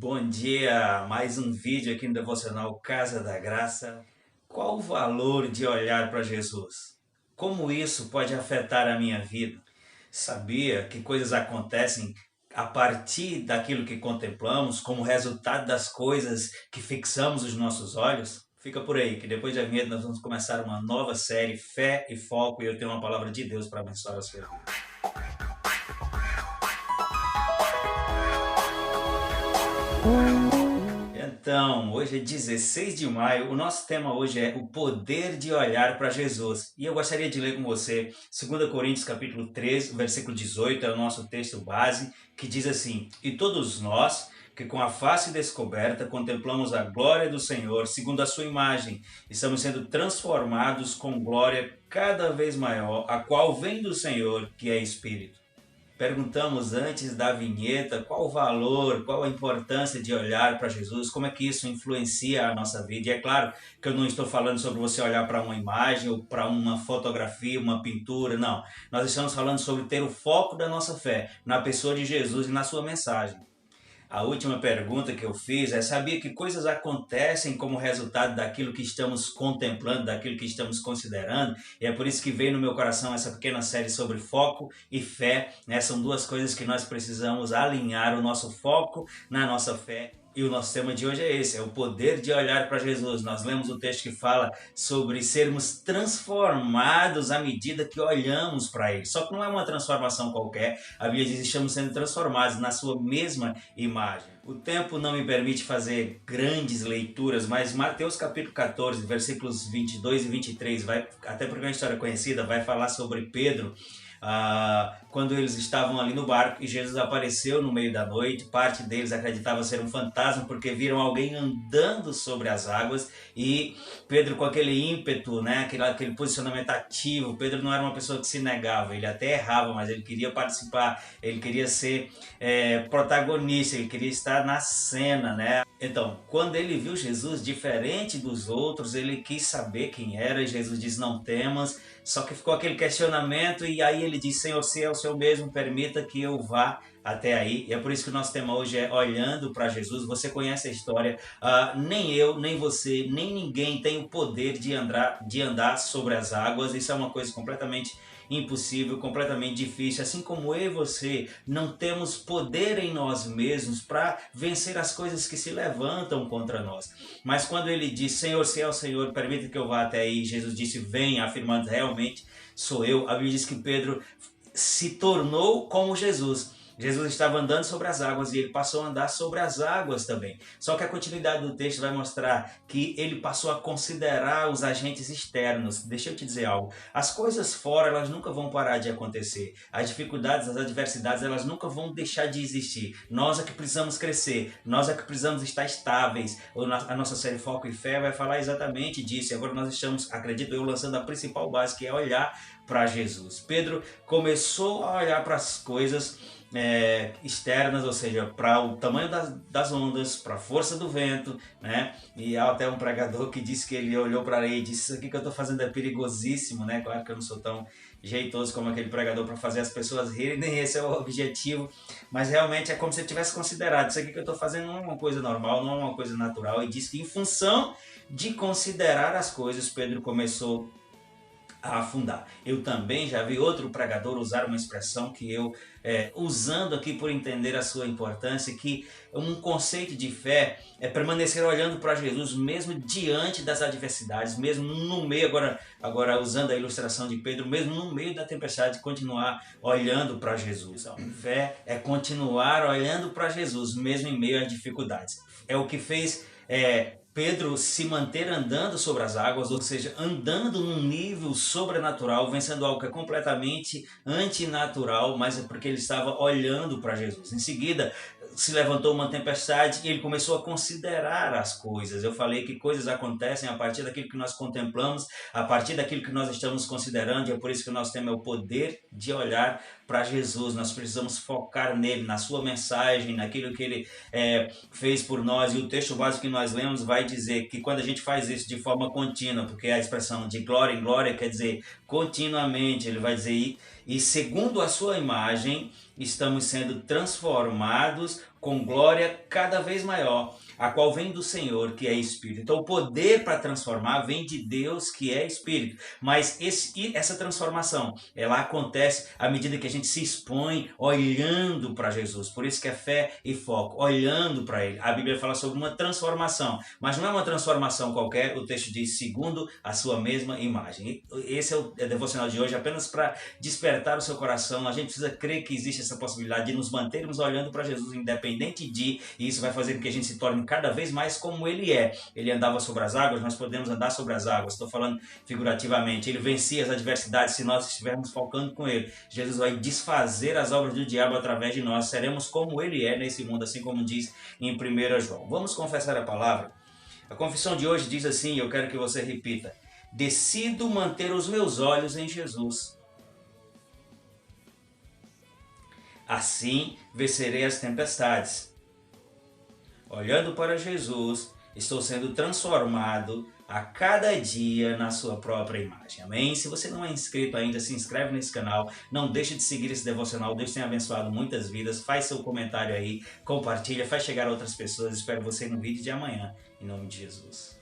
Bom dia, mais um vídeo aqui no Devocional Casa da Graça. Qual o valor de olhar para Jesus? Como isso pode afetar a minha vida? Sabia que coisas acontecem a partir daquilo que contemplamos, como resultado das coisas que fixamos os nossos olhos? Fica por aí, que depois da vinheta nós vamos começar uma nova série, Fé e Foco, e eu tenho uma palavra de Deus para abençoar a sua vida. Então, hoje é 16 de maio, o nosso tema hoje é o poder de olhar para Jesus. E eu gostaria de ler com você 2 Coríntios capítulo 3, versículo 18, é o nosso texto base, que diz assim: E todos nós, que com a face descoberta contemplamos a glória do Senhor, segundo a sua imagem, estamos sendo transformados com glória cada vez maior, a qual vem do Senhor, que é Espírito. Perguntamos antes da vinheta qual o valor, qual a importância de olhar para Jesus, como é que isso influencia a nossa vida. E é claro que eu não estou falando sobre você olhar para uma imagem ou para uma fotografia, uma pintura, não. Nós estamos falando sobre ter o foco da nossa fé na pessoa de Jesus e na sua mensagem. A última pergunta que eu fiz é: sabia que coisas acontecem como resultado daquilo que estamos contemplando, daquilo que estamos considerando? E é por isso que veio no meu coração essa pequena série sobre foco e fé, né? São duas coisas que nós precisamos alinhar o nosso foco na nossa fé. E o nosso tema de hoje é esse, é o poder de olhar para Jesus. Nós lemos o texto que fala sobre sermos transformados à medida que olhamos para Ele. Só que não é uma transformação qualquer. A Bíblia diz que estamos sendo transformados na sua mesma imagem. O tempo não me permite fazer grandes leituras, mas Mateus capítulo 14, versículos 22 e 23, até porque é uma história conhecida, vai falar sobre Pedro. Quando eles estavam ali no barco e Jesus apareceu no meio da noite, parte deles acreditava ser um fantasma porque viram alguém andando sobre as águas, e Pedro, com aquele ímpeto, né, aquele posicionamento ativo, Pedro não era uma pessoa que se negava, ele até errava, mas ele queria participar, ele queria ser protagonista, ele queria estar na cena, né? Então, quando ele viu Jesus diferente dos outros, ele quis saber quem era, e Jesus disse: não temas. Só que ficou aquele questionamento, e aí ele disse: Senhor, se é o Senhor mesmo, permita que eu vá até aí. E é por isso que o nosso tema hoje é olhando para Jesus. Você conhece a história. Nem eu, nem você, nem ninguém tem o poder de andar sobre as águas. Isso é uma coisa completamente impossível, completamente difícil. Assim como eu e você não temos poder em nós mesmos para vencer as coisas que se levantam contra nós. Mas quando ele diz: Senhor, se é o Senhor, permita que eu vá até aí, Jesus disse: venha, afirmando: realmente sou eu. A Bíblia diz que Pedro se tornou como Jesus. Jesus estava andando sobre as águas e ele passou a andar sobre as águas também. Só que a continuidade do texto vai mostrar que ele passou a considerar os agentes externos. Deixa eu te dizer algo. As coisas fora, elas nunca vão parar de acontecer. As dificuldades, as adversidades, elas nunca vão deixar de existir. Nós é que precisamos crescer. Nós é que precisamos estar estáveis. A nossa série Foco e Fé vai falar exatamente disso. E agora nós estamos, acredito eu, lançando a principal base, que é olhar para Jesus. Pedro começou a olhar para as coisas externas, ou seja, para o tamanho das ondas, para a força do vento, né? E há até um pregador que disse que ele olhou para a areia e disse: isso aqui que eu estou fazendo é perigosíssimo, né? Claro que eu não sou tão jeitoso como aquele pregador para fazer as pessoas rirem, nem esse é o objetivo, mas realmente é como se ele tivesse considerado: isso aqui que eu estou fazendo não é uma coisa normal, não é uma coisa natural. E disse que em função de considerar as coisas, Pedro começou a afundar. Eu também já vi outro pregador usar uma expressão que eu, usando aqui por entender a sua importância, que um conceito de fé é permanecer olhando para Jesus mesmo diante das adversidades, mesmo no meio, agora usando a ilustração de Pedro, mesmo no meio da tempestade, continuar olhando para Jesus. Fé é continuar olhando para Jesus mesmo em meio às dificuldades. É o que fez Pedro se manter andando sobre as águas, ou seja, andando num nível sobrenatural, vencendo algo que é completamente antinatural, mas é porque ele estava olhando para Jesus. Em seguida, se levantou uma tempestade e ele começou a considerar as coisas. Eu falei que coisas acontecem a partir daquilo que nós contemplamos, a partir daquilo que nós estamos considerando, e é por isso que o nosso tema é o poder de olhar para Jesus. Nós precisamos focar nele, na sua mensagem, naquilo que ele fez por nós. E o texto básico que nós lemos vai dizer que quando a gente faz isso de forma contínua, porque a expressão de glória em glória quer dizer continuamente, ele vai dizer: e segundo a sua imagem estamos sendo transformados com glória cada vez maior, a qual vem do Senhor, que é Espírito. Então o poder para transformar vem de Deus, que é Espírito. Mas essa transformação, ela acontece à medida que a gente se expõe olhando para Jesus. Por isso que é fé e foco, olhando para Ele. A Bíblia fala sobre uma transformação, mas não é uma transformação qualquer. O texto diz segundo a sua mesma imagem. Esse é o devocional de hoje, apenas para despertar o seu coração. A gente precisa crer que existe essa possibilidade de nos mantermos olhando para Jesus, independente de, e isso vai fazer com que a gente se torne cada vez mais como Ele é. Ele andava sobre as águas, nós podemos andar sobre as águas. Estou falando figurativamente. Ele vencia as adversidades se nós estivermos focando com Ele. Jesus vai desfazer as obras do diabo através de nós. Seremos como Ele é nesse mundo, assim como diz em 1 João. Vamos confessar a palavra? A confissão de hoje diz assim, eu quero que você repita: decido manter os meus olhos em Jesus. Assim vencerei as tempestades. Olhando para Jesus, estou sendo transformado a cada dia na sua própria imagem. Amém? Se você não é inscrito ainda, se inscreve nesse canal. Não deixe de seguir esse devocional. Deus tem abençoado muitas vidas. Faz seu comentário aí, compartilha, faz chegar a outras pessoas. Espero você no vídeo de amanhã. Em nome de Jesus.